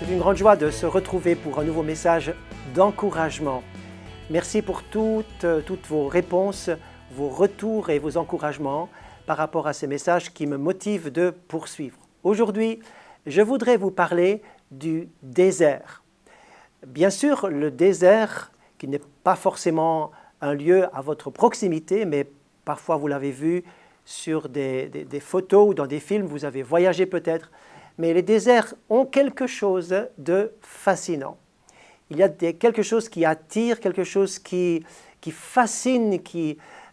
C'est une grande joie de se retrouver pour un nouveau message d'encouragement. Merci pour toutes vos réponses, vos retours et vos encouragements par rapport à ces messages qui me motivent de poursuivre. Aujourd'hui, je voudrais vous parler du désert. Bien sûr, le désert, qui n'est pas forcément un lieu à votre proximité, mais parfois vous l'avez vu sur des photos ou dans des films, vous avez voyagé peut-être, mais les déserts ont quelque chose de fascinant. Il y a quelque chose qui attire, quelque chose qui fascine,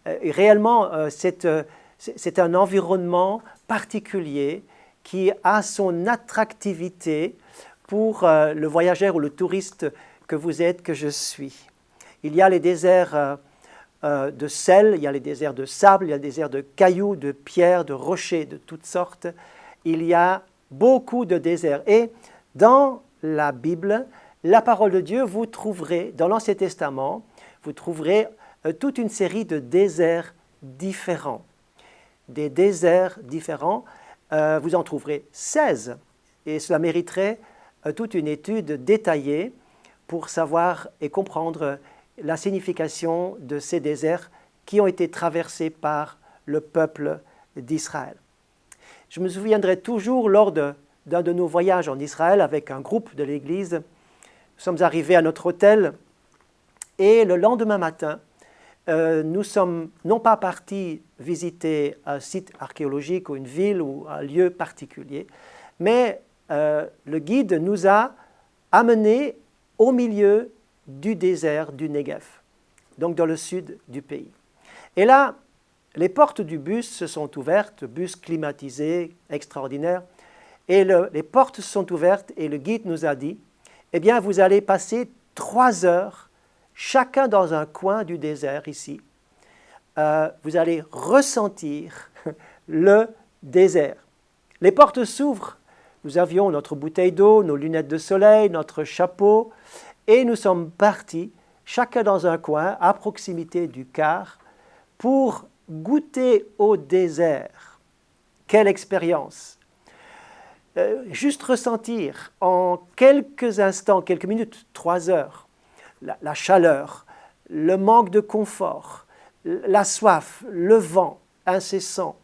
réellement c'est un environnement particulier qui a son attractivité pour le voyageur ou le touriste que vous êtes, que je suis. Il y a les déserts de sel, il y a les déserts de sable, il y a les déserts de cailloux, de pierres, de rochers, de toutes sortes. Il y a beaucoup de déserts. Et dans la Bible, la parole de Dieu, vous trouverez, dans l'Ancien Testament, vous trouverez toute une série de déserts différents. Des déserts différents, vous en trouverez 16. Et cela mériterait toute une étude détaillée pour savoir et comprendre la signification de ces déserts qui ont été traversés par le peuple d'Israël. Je me souviendrai toujours lors d'un de nos voyages en Israël avec un groupe de l'Église, nous sommes arrivés à notre hôtel et le lendemain matin, nous sommes non pas partis visiter un site archéologique ou une ville ou un lieu particulier, mais le guide nous a amenés au milieu du désert du Negev, donc dans le sud du pays. Et là, les portes du bus se sont ouvertes, bus climatisé, extraordinaire, et les portes se sont ouvertes et le guide nous a dit, eh bien, vous allez passer 3 heures, chacun dans un coin du désert ici. Vous allez ressentir le désert. Les portes s'ouvrent, nous avions notre bouteille d'eau, nos lunettes de soleil, notre chapeau, et nous sommes partis, chacun dans un coin, à proximité du car, pour goûter au désert. Quelle expérience! Juste ressentir en quelques instants, quelques minutes, 3 heures, la chaleur, le manque de confort, la soif, le vent incessant,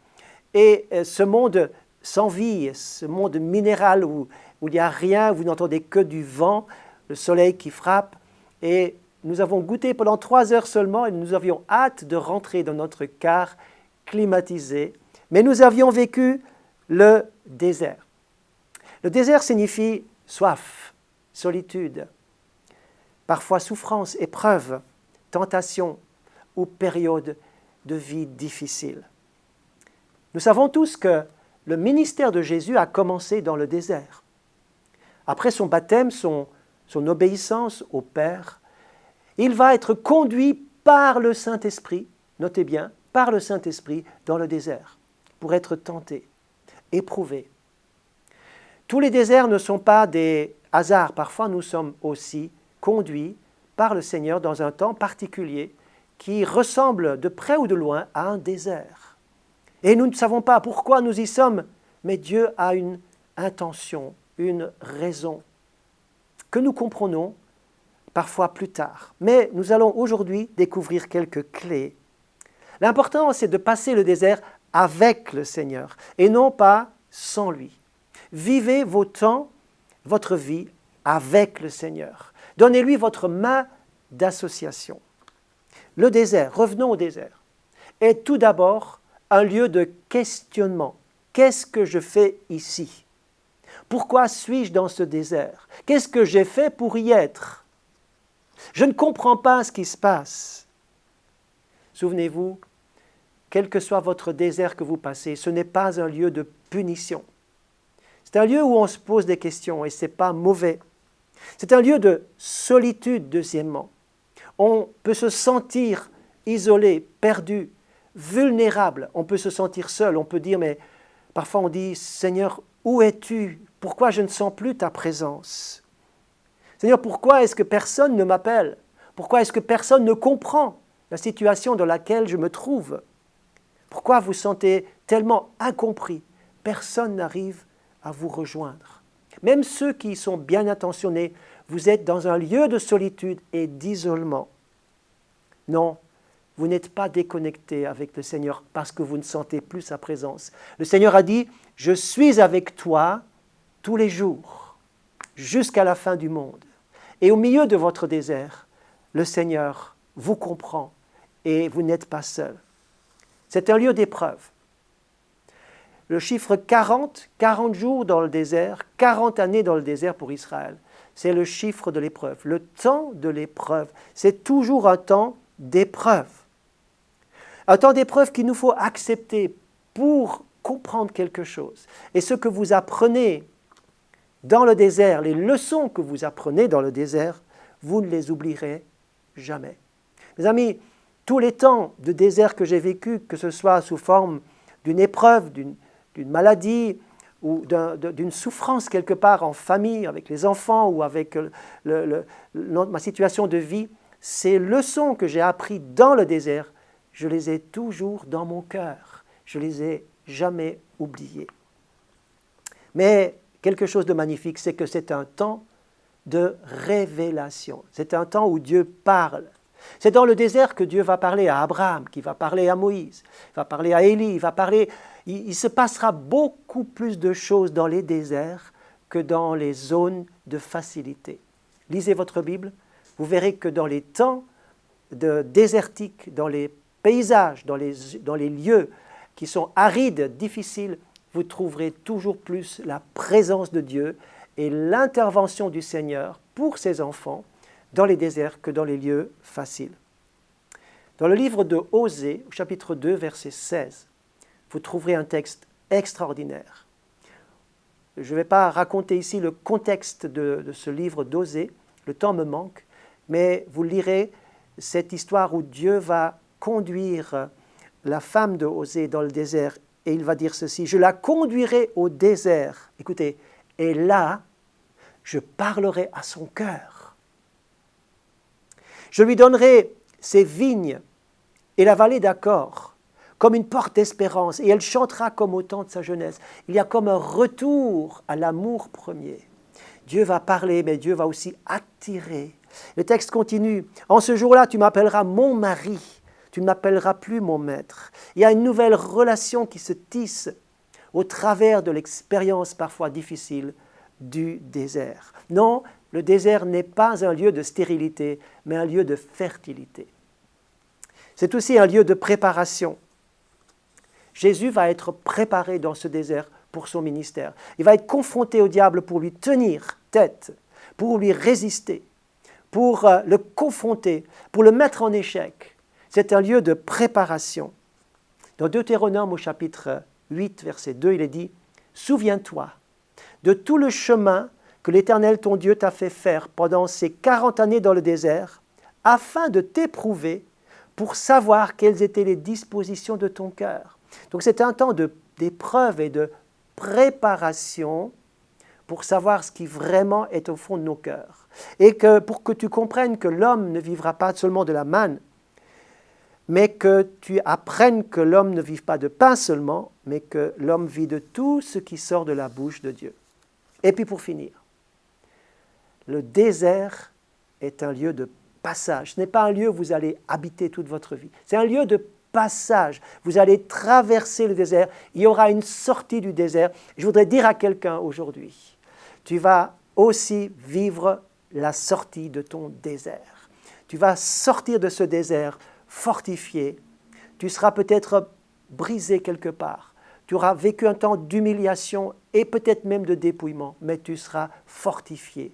et ce monde sans vie, ce monde minéral où il n'y a rien, vous n'entendez que du vent, le soleil qui frappe, et nous avons goûté pendant 3 heures seulement et nous avions hâte de rentrer dans notre car climatisé, mais nous avions vécu le désert. Le désert signifie soif, solitude, parfois souffrance, épreuve, tentation ou période de vie difficile. Nous savons tous que le ministère de Jésus a commencé dans le désert. Après son baptême, son obéissance au Père, il va être conduit par le Saint-Esprit, notez bien, par le Saint-Esprit dans le désert, pour être tenté, éprouvé. Tous les déserts ne sont pas des hasards. Parfois, nous sommes aussi conduits par le Seigneur dans un temps particulier qui ressemble de près ou de loin à un désert. Et nous ne savons pas pourquoi nous y sommes, mais Dieu a une intention, une raison, que nous comprenons parfois plus tard. Mais nous allons aujourd'hui découvrir quelques clés. L'important, c'est de passer le désert avec le Seigneur et non pas sans lui. Vivez vos temps, votre vie avec le Seigneur. Donnez-lui votre main d'association. Le désert, revenons au désert, est tout d'abord un lieu de questionnement. Qu'est-ce que je fais ici? Pourquoi suis-je dans ce désert? Qu'est-ce que j'ai fait pour y être? Je ne comprends pas ce qui se passe. Souvenez-vous, quel que soit votre désert que vous passez, ce n'est pas un lieu de punition. C'est un lieu où on se pose des questions et ce n'est pas mauvais. C'est un lieu de solitude, deuxièmement. On peut se sentir isolé, perdu, vulnérable. On peut se sentir seul. On peut dire, mais parfois on dit, Seigneur, où es-tu? Pourquoi je ne sens plus ta présence? Seigneur, pourquoi est-ce que personne ne m'appelle? Pourquoi est-ce que personne ne comprend la situation dans laquelle je me trouve? Pourquoi vous sentez tellement incompris? Personne n'arrive à vous rejoindre. Même ceux qui sont bien intentionnés, vous êtes dans un lieu de solitude et d'isolement. Non, vous n'êtes pas déconnecté avec le Seigneur parce que vous ne sentez plus sa présence. Le Seigneur a dit, « Je suis avec toi tous les jours, jusqu'à la fin du monde. » Et au milieu de votre désert, le Seigneur vous comprend et vous n'êtes pas seul. C'est un lieu d'épreuve. Le chiffre 40, 40 jours dans le désert, 40 années dans le désert pour Israël, c'est le chiffre de l'épreuve. Le temps de l'épreuve, c'est toujours un temps d'épreuve. Un temps d'épreuve qu'il nous faut accepter pour comprendre quelque chose. Et ce que vous apprenez dans le désert, les leçons que vous apprenez dans le désert, vous ne les oublierez jamais. Mes amis, tous les temps de désert que j'ai vécu, que ce soit sous forme d'une épreuve, d'une maladie ou d'une souffrance quelque part en famille, avec les enfants ou avec ma situation de vie, ces leçons que j'ai apprises dans le désert, je les ai toujours dans mon cœur. Je ne les ai jamais oubliées. Mais quelque chose de magnifique, c'est que c'est un temps de révélation. C'est un temps où Dieu parle. C'est dans le désert que Dieu va parler à Abraham, qui va parler à Moïse, il va parler à Élie, il se passera beaucoup plus de choses dans les déserts que dans les zones de facilité. Lisez votre Bible, vous verrez que dans les temps désertiques, dans les paysages, dans les lieux qui sont arides, difficiles, vous trouverez toujours plus la présence de Dieu et l'intervention du Seigneur pour ses enfants dans les déserts que dans les lieux faciles. Dans le livre de Osée, au chapitre 2, verset 16, vous trouverez un texte extraordinaire. Je ne vais pas raconter ici le contexte de ce livre d'Osée, le temps me manque, mais vous lirez cette histoire où Dieu va conduire la femme de Osée dans le désert et il va dire ceci, « Je la conduirai au désert, écoutez, et là, je parlerai à son cœur. Je lui donnerai ses vignes et la vallée d'Accord comme une porte d'espérance, et elle chantera comme au temps de sa jeunesse. » Il y a comme un retour à l'amour premier. Dieu va parler, mais Dieu va aussi attirer. Le texte continue. « En ce jour-là, tu m'appelleras mon mari, tu ne m'appelleras plus mon maître. » Il y a une nouvelle relation qui se tisse au travers de l'expérience parfois difficile du désert. Non, le désert n'est pas un lieu de stérilité, mais un lieu de fertilité. C'est aussi un lieu de préparation. Jésus va être préparé dans ce désert pour son ministère. Il va être confronté au diable pour lui tenir tête, pour lui résister, pour le confronter, pour le mettre en échec. C'est un lieu de préparation. Dans Deutéronome au chapitre 8, verset 2, il est dit « Souviens-toi de tout le chemin que l'Éternel ton Dieu t'a fait faire pendant ces 40 années dans le désert, afin de t'éprouver pour savoir quelles étaient les dispositions de ton cœur. » Donc c'est un temps d'épreuve et de préparation pour savoir ce qui vraiment est au fond de nos cœurs. Et que pour que tu comprennes que l'homme ne vivra pas seulement de la manne, mais que tu apprennes que l'homme ne vit pas de pain seulement, mais que l'homme vit de tout ce qui sort de la bouche de Dieu. Et puis pour finir, le désert est un lieu de passage. Ce n'est pas un lieu où vous allez habiter toute votre vie. C'est un lieu de passage. Vous allez traverser le désert. Il y aura une sortie du désert. Je voudrais dire à quelqu'un aujourd'hui, tu vas aussi vivre la sortie de ton désert. Tu vas sortir de ce désert fortifié. Tu seras peut-être brisé quelque part. Tu auras vécu un temps d'humiliation et peut-être même de dépouillement, mais tu seras fortifié.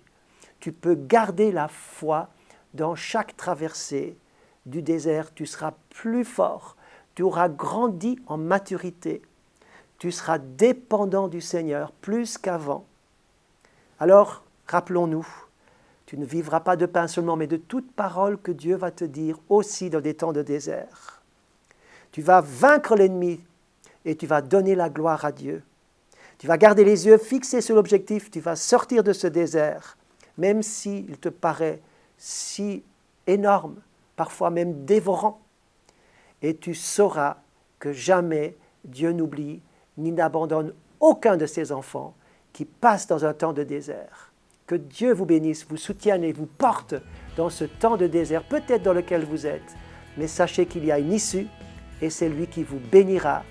Tu peux garder la foi dans chaque traversée du désert. Tu seras plus fort. Tu auras grandi en maturité. Tu seras dépendant du Seigneur plus qu'avant. Alors, rappelons-nous, tu ne vivras pas de pain seulement, mais de toute parole que Dieu va te dire aussi dans des temps de désert. Tu vas vaincre l'ennemi et tu vas donner la gloire à Dieu. Tu vas garder les yeux fixés sur l'objectif, tu vas sortir de ce désert, même s'il te paraît si énorme, parfois même dévorant. Et tu sauras que jamais Dieu n'oublie ni n'abandonne aucun de ses enfants. qui passent dans un temps de désert. Que Dieu vous bénisse, vous soutienne et vous porte dans ce temps de désert, peut-être dans lequel vous êtes. Mais sachez qu'il y a une issue et c'est lui qui vous bénira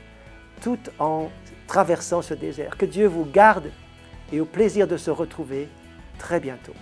tout en traversant ce désert. Que Dieu vous garde et au plaisir de se retrouver très bientôt.